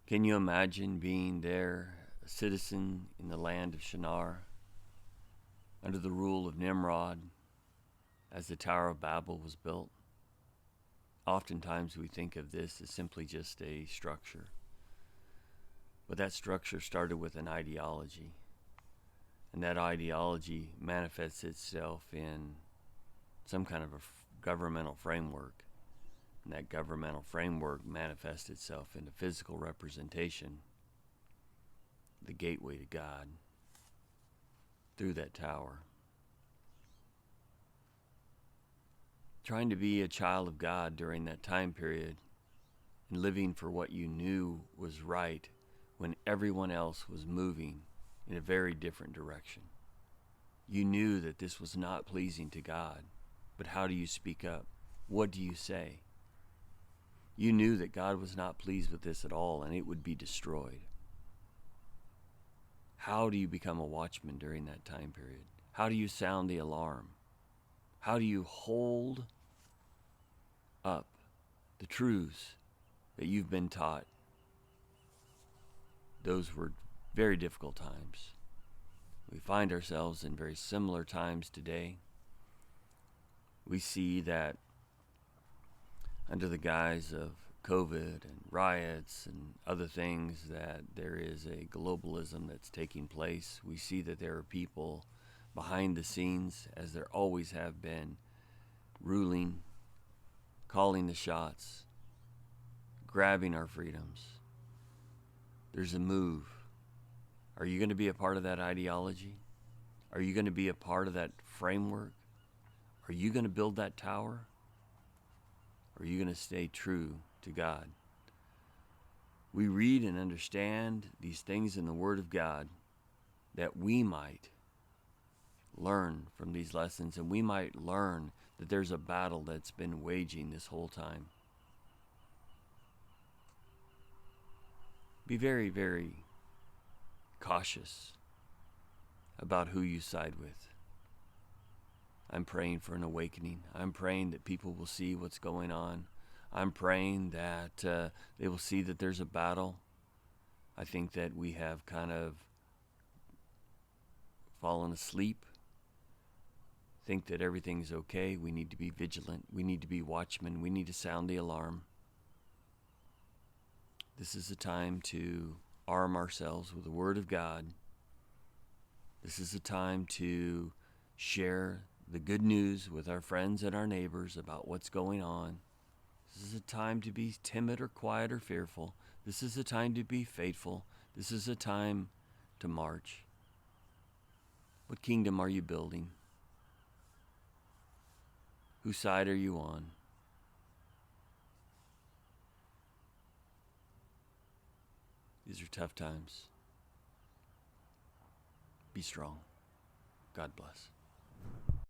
Can you imagine being there, a citizen in the land of Shinar, under the rule of Nimrod, as the Tower of Babel was built? Oftentimes we think of this as simply just a structure. But that structure started with an ideology. And that ideology manifests itself in some kind of a governmental framework. And that governmental framework manifests itself in a physical representation, the gateway to God, through that tower. Trying to be a child of God during that time period and living for what you knew was right when everyone else was moving in a very different direction. You knew that this was not pleasing to God, but how do you speak up? What do you say? You knew that God was not pleased with this at all and it would be destroyed. How do you become a watchman during that time period? How do you sound the alarm? How do you hold up the truths that you've been taught? Those were very difficult times. We find ourselves in very similar times today. We see that under the guise of COVID and riots and other things, that there is a globalism that's taking place. We see that there are people behind the scenes, as there always have been, ruling, calling the shots, grabbing our freedoms. There's a move. Are you going to be a part of that ideology? Are you going to be a part of that framework? Are you going to build that tower? Or are you going to stay true to God? We read and understand these things in the Word of God that we might learn from these lessons, and we might learn that there's a battle that's been waging this whole time. Be very, very cautious about who you side with. I'm praying for an awakening. I'm praying that people will see what's going on. I'm praying that they will see that there's a battle. I think that we have kind of fallen asleep, think that everything's okay. We need to be vigilant. We need to be watchmen. We need to sound the alarm. This is a time to arm ourselves with the Word of God. This is a time to share the good news with our friends and our neighbors about what's going on. This is a time to be timid or quiet or fearful. This is a time to be faithful. This is a time to march. What kingdom are you building? Whose side are you on? These are tough times. Be strong. God bless.